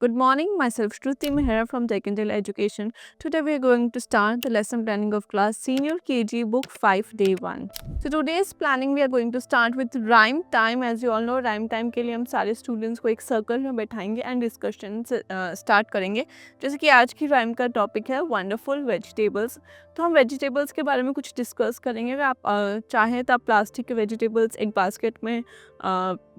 Good morning, myself Shruti Mehra from Tech Intel Education. Today we are going to start the lesson planning of class Senior KG Book 5 Day 1. So today's planning we are going to start with rhyme time. As you all know, rhyme time के लिए हम सारे students को एक circle में बैठाएंगे and discussion start करेंगे. जैसे कि आज की राइम का टॉपिक है वंडरफुल वेजिटेबल्स. तो हम वेजिटेबल्स के बारे में कुछ डिस्कस करेंगे. अगर आप चाहें तो आप प्लास्टिक के वेजिटेबल्स एक बास्केट में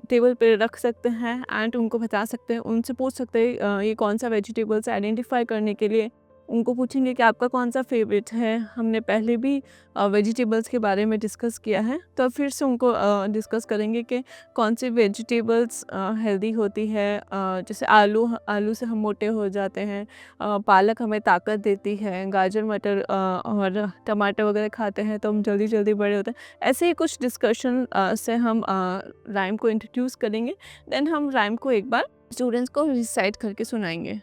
टेबल पे रख सकते हैं एंड उनको बता सकते हैं, उनसे पूछ सकते हैं ये कौन सा वेजिटेबल्स आइडेंटिफाई करने के लिए उनको पूछेंगे कि आपका कौन सा फेवरेट है. हमने पहले भी वेजिटेबल्स के बारे में डिस्कस किया है, तो फिर से उनको डिस्कस करेंगे कि कौन सी वेजिटेबल्स हेल्दी होती है. जैसे आलू से हम मोटे हो जाते हैं, पालक हमें ताकत देती है, गाजर मटर और टमाटर वगैरह खाते हैं तो हम जल्दी जल्दी बड़े होते हैं. ऐसे ही कुछ डिस्कशन से हम राइम को इंट्रोड्यूस करेंगे. देन हम राइम को एक बार स्टूडेंट्स को रिसाइट करके सुनाएंगे.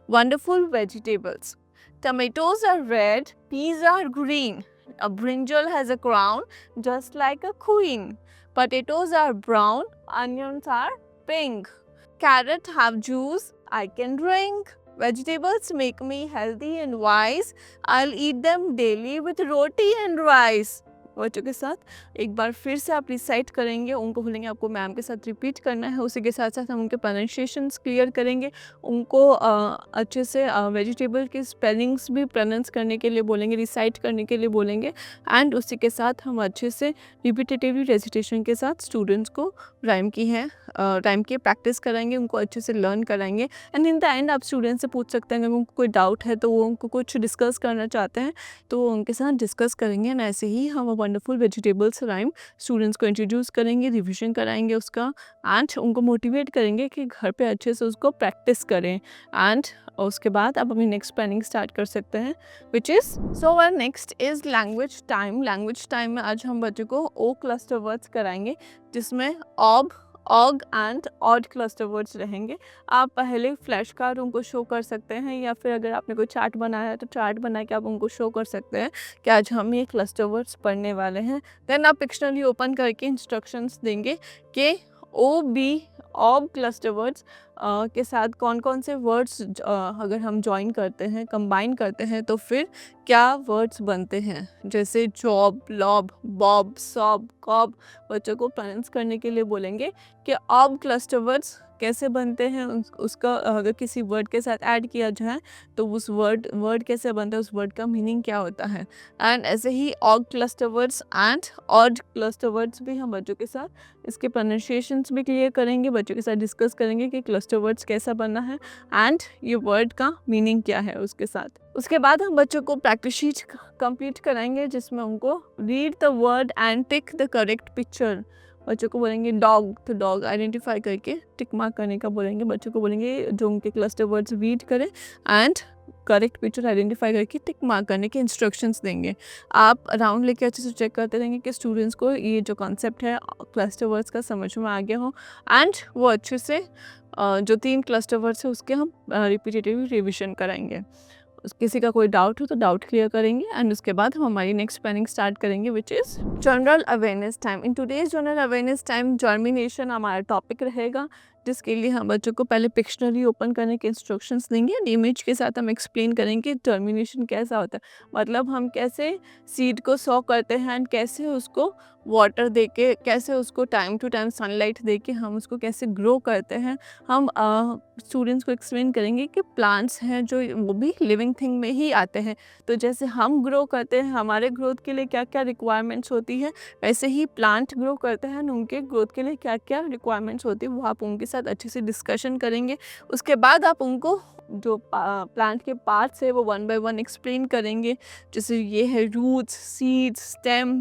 Wonderful vegetables. Tomatoes are red, peas are green. A brinjal has a crown, just like a queen. Potatoes are brown, onions are pink. Carrot have juice, I can drink. Vegetables make me healthy and wise. I'll eat them daily with roti and rice. बच्चों के साथ एक बार फिर से आप recite करेंगे, उनको बोलेंगे आपको मैम के साथ रिपीट करना है. उसी के साथ साथ हम उनके प्रोनाउंसिएशंस क्लियर करेंगे, उनको अच्छे से वेजिटेबल के स्पेलिंग्स भी प्रोनाउंस करने के लिए बोलेंगे, रिसाइट करने के लिए बोलेंगे. एंड उसी के साथ हम अच्छे से रिपीटेटिवली रेसिटेशन के साथ स्टूडेंट्स को राइम की प्रैक्टिस कराएंगे, उनको अच्छे से लर्न कराएंगे. एंड इन द एंड आप स्टूडेंट से पूछ सकते हैं अगर उनको कोई डाउट है तो वो उनको कुछ डिस्कस करना चाहते हैं तो वो उनके साथ डिस्कस करेंगे. एंड ऐसे ही हम वंडरफुल वेजिटेबल्स राइम स्टूडेंट्स को इंट्रोड्यूस करेंगे, रिविजन कराएंगे उसका एंड उनको मोटिवेट करेंगे कि घर पे अच्छे से उसको प्रैक्टिस करें. एंड उसके बाद आप अपनी नेक्स्ट प्लानिंग स्टार्ट कर सकते हैं which is so our next is language time. Language time में आज हम बच्चों को ओ क्लस्टर वर्ड्स कराएंगे जिसमें og and od cluster words रहेंगे. आप पहले फ्लैश कार्ड उनको शो कर सकते हैं या फिर अगर आपने कोई चार्ट बनाया है तो चार्ट बना के आप उनको शो कर सकते हैं कि आज हम ये क्लस्टर वर्ड्स पढ़ने वाले हैं. देन आप डिक्शनरी ओपन करके इंस्ट्रक्शंस देंगे कि ऑब क्लस्टर वर्ड्स के साथ कौन कौन से वर्ड्स अगर हम जॉइन करते हैं, कंबाइन करते हैं तो फिर क्या वर्ड्स बनते हैं. जैसे job, lob, bob, sob, cob. बच्चों को प्रोनाउंस करने के लिए बोलेंगे कि ऑब क्लस्टर वर्ड्स कैसे बनते हैं, उसका अगर किसी वर्ड के साथ ऐड किया जाए तो उस वर्ड कैसे बनता है, उस वर्ड का मीनिंग क्या होता है. एंड ऐसे ही og cluster words and od cluster words भी हम बच्चों के साथ इसके प्रोनाउंसिएशंस भी क्लियर करेंगे, बच्चों के साथ डिस्कस करेंगे कि क्लस्टर वर्ड्स कैसा बनना है एंड ये वर्ड का मीनिंग क्या है उसके साथ. उसके बाद हम बच्चों को प्रैक्टिस शीट कंप्लीट कराएंगे जिसमें उनको read the word and tick the correct picture. बच्चों को बोलेंगे डॉग, तो डॉग आइडेंटिफाई करके टिक मार्क करने का बोलेंगे. बच्चों को बोलेंगे जो उनके क्लस्टर वर्ड्स रीड करें एंड करेक्ट पिक्चर आइडेंटिफाई करके टिक मार्क करने के इंस्ट्रक्शंस देंगे. आप राउंड लेके अच्छे से चेक करते रहेंगे कि स्टूडेंट्स को ये जो कॉन्सेप्ट है क्लस्टर वर्ड्स का समझ में आ गया हो एंड वो अच्छे से जो 3 क्लस्टर वर्ड्स है उसके हम रिपीटेटिव रिविजन कराएंगे. किसी का कोई डाउट हो तो डाउट क्लियर करेंगे एंड उसके बाद हम हमारी नेक्स्ट प्लानिंग स्टार्ट करेंगे which is general awareness time. In today's general awareness time germination हमारा टॉपिक रहेगा, जिसके लिए हम बच्चों को पहले पिक्शनरी ओपन करने के इंस्ट्रक्शंस देंगे एंड इमेज के साथ हम एक्सप्लेन करेंगे जर्मिनेशन कैसा होता है. मतलब हम कैसे सीड को सॉ करते हैं एंड कैसे उसको वाटर दे के, कैसे उसको टाइम टू टाइम सनलाइट दे के हम उसको कैसे ग्रो करते हैं. हम स्टूडेंट्स को एक्सप्लेन करेंगे कि प्लांट्स हैं जो वो भी लिविंग थिंग में ही आते हैं, तो जैसे हम ग्रो करते हैं हमारे ग्रोथ के लिए क्या क्या रिक्वायरमेंट्स होती है, वैसे ही प्लांट ग्रो करते हैं उनके ग्रोथ के लिए क्या क्या रिक्वायरमेंट्स होती है वो आप उनके साथ अच्छे से डिस्कशन करेंगे. उसके बाद आप उनको जो प्लांट के पार्ट्स है वो 1 बाय 1 एक्सप्लेन करेंगे. जैसे ये है roots, seeds, stem,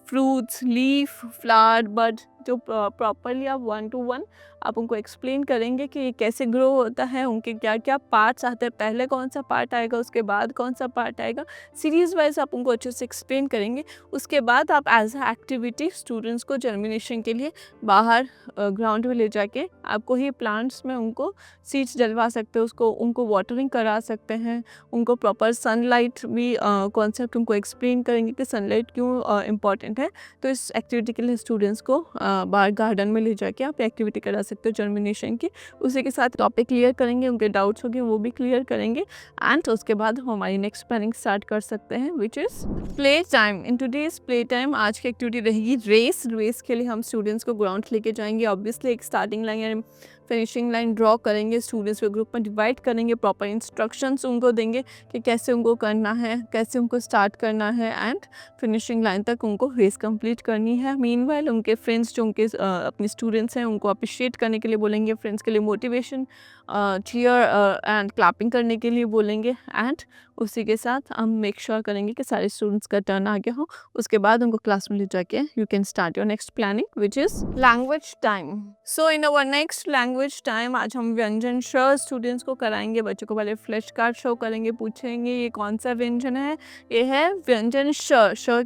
fruits, leaf, flower, bud, जो प्रॉपरली आप 1 to 1 आप उनको एक्सप्लेन करेंगे कि ये कैसे ग्रो होता है, उनके क्या क्या पार्ट्स आते हैं, पहले कौन सा पार्ट आएगा उसके बाद कौन सा पार्ट आएगा. सीरीज़ वाइज आप उनको अच्छे से एक्सप्लेन करेंगे. उसके बाद आप एज अ एक्टिविटी स्टूडेंट्स को जर्मिनेशन के लिए बाहर ग्राउंड में ले जाके आपको ही प्लांट्स में उनको सीड्स डलवा सकते हैं, उनको वाटरिंग करा सकते हैं, उनको प्रॉपर सनलाइट भी कॉन्सेप्ट उनको एक्सप्लेन करेंगे कि सनलाइट क्यों इम्पॉर्टेंट है. तो इस एक्टिविटी के लिए स्टूडेंट्स को बाहर गार्डन में ले जाके आप एक्टिविटी करा सकते हो जर्मिनेशन की। उसी के साथ टॉपिक क्लियर करेंगे, उनके डाउट्स होंगे वो भी क्लियर करेंगे एंड उसके बाद हम हमारी नेक्स्ट प्लानिंग स्टार्ट कर सकते हैं which is play time. In today's play time आज की एक्टिविटी रहेगी रेस के लिए हम स्टूडेंट्स को ग्राउंड लेके जाएंगे। ऑब्वियसली एक स्टार्टिंग लाइन या फिनिशिंग लाइन ड्रॉ करेंगे, स्टूडेंट्स को ग्रुप में डिवाइड करेंगे, प्रॉपर इंस्ट्रक्शंस उनको देंगे कि कैसे उनको करना है, कैसे उनको स्टार्ट करना है एंड फिनिशिंग लाइन तक उनको रेस कंप्लीट करनी है। मीनवाइल उनके फ्रेंड्स जो उनके अपने स्टूडेंट्स हैं उनको अप्रिशिएट करने के लिए बोलेंगे, फ्रेंड्स के लिए मोटिवेशन चीयर एंड क्लैपिंग करने के लिए बोलेंगे एंड उसी के साथ हम मेक श्योर करेंगे कि सारे स्टूडेंट्स का टर्न आ गया हो। उसके बाद उनको क्लास में ले जाके you can start your next planning which is language time. So in our next language time आज हम व्यंजन श स्टूडेंट्स को कराएंगे। बच्चों को पहले फ्लैश कार्ड शो करेंगे, पूछेंगे ये कौन सा व्यंजन है। ये है व्यंजन श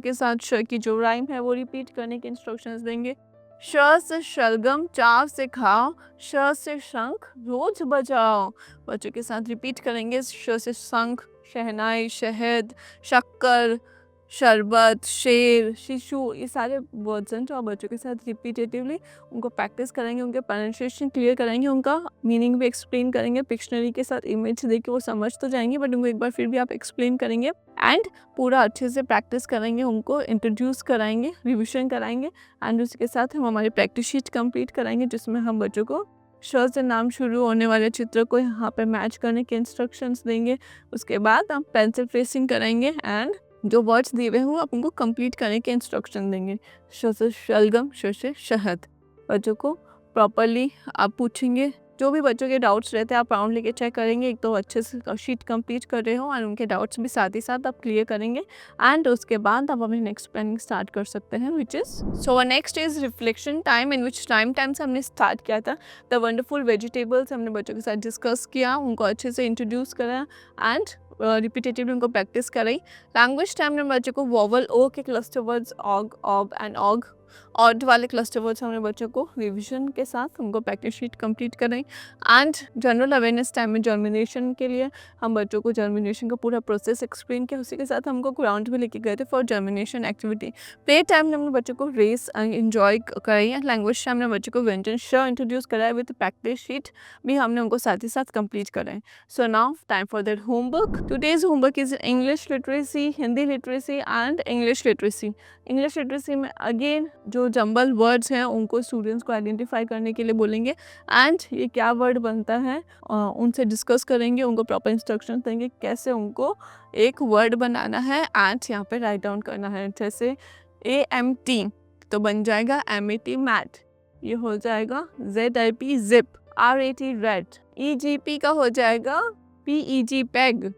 के साथ श की जो राइम है वो रिपीट करने के इंस्ट्रक्शंस देंगे। श से शलगम, चाव से खाओ, श से शंख रोज बजाओ। बच्चों के साथ रिपीट करेंगे। श से शंख, शहनाई, शहद, शक्कर, शरबत, शेर, शिशु, ये सारे वर्ड्स हैं जो आप बच्चों के साथ रिपीटेटिवली उनको प्रैक्टिस करेंगे, उनके प्रोनाउंसिएशन क्लियर करेंगे, उनका मीनिंग भी एक्सप्लेन करेंगे। पिक्शनरी के साथ इमेज देख के वो समझ तो जाएंगे बट उनको एक बार फिर भी आप एक्सप्लेन करेंगे एंड पूरा अच्छे से प्रैक्टिस कराएंगे, उनको इंट्रोड्यूस कराएंगे, रिविजन कराएंगे एंड उसके साथ हम हमारी प्रैक्टिस शीट कंप्लीट कराएंगे जिसमें हम बच्चों को श से नाम शुरू होने वाले चित्र को यहाँ पे मैच करने के इंस्ट्रक्शंस देंगे। उसके बाद हम पेंसिल ट्रेसिंग कराएंगे एंड जो वर्ड्स दिए हुए हैं वो आप उनको कंप्लीट करने के इंस्ट्रक्शन देंगे। श से शलगम, श से शहद। बच्चों को प्रॉपरली आप पूछेंगे, जो भी बच्चों के डाउट्स रहते हैं आप राउंड लेके चेक करेंगे, एक तो अच्छे से शीट कंप्लीट कर रहे हो और उनके डाउट्स भी साथ ही साथ आप क्लियर करेंगे एंड उसके बाद आप अपनी नेक्स्ट प्लानिंग स्टार्ट कर सकते हैं which is so next is reflection time in which time से हमने स्टार्ट किया था द वंडरफुल वेजिटेबल्स। हमने बच्चों के साथ डिस्कस किया, उनको अच्छे से इंट्रोड्यूस करा एंड रिपीटेटिवली उनको प्रैक्टिस कराई। लैंग्वेज टाइम में बच्चों को वोवल ओ के cluster words og, ob and og, od वाले क्लस्टर वर्ड्स हमने बच्चों को रिविजन के साथ उनको प्रैक्टिस शीट कंप्लीट कराई एंड जनरल अवेयरनेस टाइम में जर्मिनेशन के लिए हम बच्चों को जर्मिनेशन का पूरा प्रोसेस एक्सप्लेन किया। उसी के साथ हमको ग्राउंड भी लेके गए थे for germination activity. Play time में हमने बच्चों को रेस एंजॉय कराई है। लैंग्वेज टाइम में बच्चों को व्यंजन श इंट्रोड्यूस कराया विद प्रैक्टिस शीट भी हमने उनको साथ ही साथ कंप्लीट कराए। So now time for their homework. Today's homework is English literacy, Hindi literacy and English literacy. English literacy में अगेन जो जंबल वर्ड्स हैं उनको स्टूडेंट्स को आइडेंटिफाई करने के लिए बोलेंगे एंड ये क्या वर्ड बनता है उनसे डिस्कस करेंगे, उनको प्रॉपर इंस्ट्रक्शन देंगे कैसे उनको एक वर्ड बनाना है एंड यहाँ पे राइट डाउन करना है। जैसे AMT तो बन जाएगा MAT मैट, ये हो जाएगा ZIP zip, RAT red, EGP का हो जाएगा PEG पैग,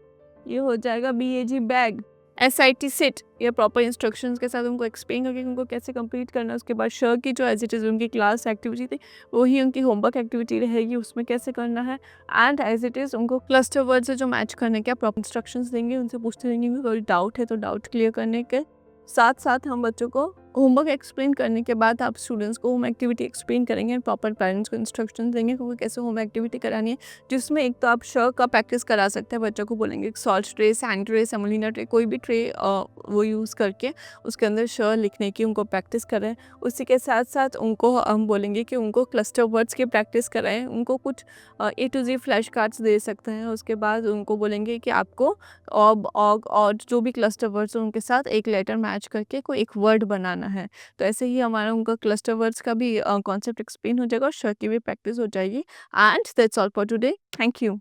ये हो जाएगा BAG बैग, SIT सिट। ये प्रॉपर इंस्ट्रक्शंस के साथ उनको एक्सप्लेन करके उनको कैसे कंप्लीट करना है। उसके बाद श की जो एज इट इज़ उनकी क्लास एक्टिविटी थी वही उनकी होमवर्क एक्टिविटी रहेगी, उसमें कैसे करना है एंड एज इट इज़ उनको क्लस्टर वर्ड से जो मैच करने के प्रॉपर इंस्ट्रक्शंस देंगे, उनसे पूछते रहेंगे कि कोई डाउट है तो डाउट क्लियर करने के साथ साथ हम बच्चों को होमवर्क एक्सप्लेन करने के बाद आप स्टूडेंट्स को होम एक्टिविटी एक्सप्लेन करेंगे, प्रॉपर पेरेंट्स को इंस्ट्रक्शन देंगे क्योंकि कैसे होम एक्टिविटी करानी है, जिसमें एक तो आप श का प्रैक्टिस करा सकते हैं। बच्चों को बोलेंगे salt tray, sand tray, semolina tray, कोई भी ट्रे वो यूज़ करके उसके अंदर श लिखने की उनको प्रैक्टिस करें। उसी के साथ साथ उनको हम बोलेंगे कि उनको क्लस्टर वर्ड्स की प्रैक्टिस कराएं, उनको कुछ A to Z flash cards they सकते हैं। उसके बाद उनको बोलेंगे कि आपको ऑब, ऑग और जो भी क्लस्टर वर्ड्स हैं उनके साथ एक लेटर मैच करके कोई एक वर्ड बनाना है। तो ऐसे ही हमारा उनका क्लस्टर वर्ड्स का भी कॉन्सेप्ट एक्सप्लेन हो जाएगा और श की भी प्रैक्टिस हो जाएगी and that's all for today. Thank you.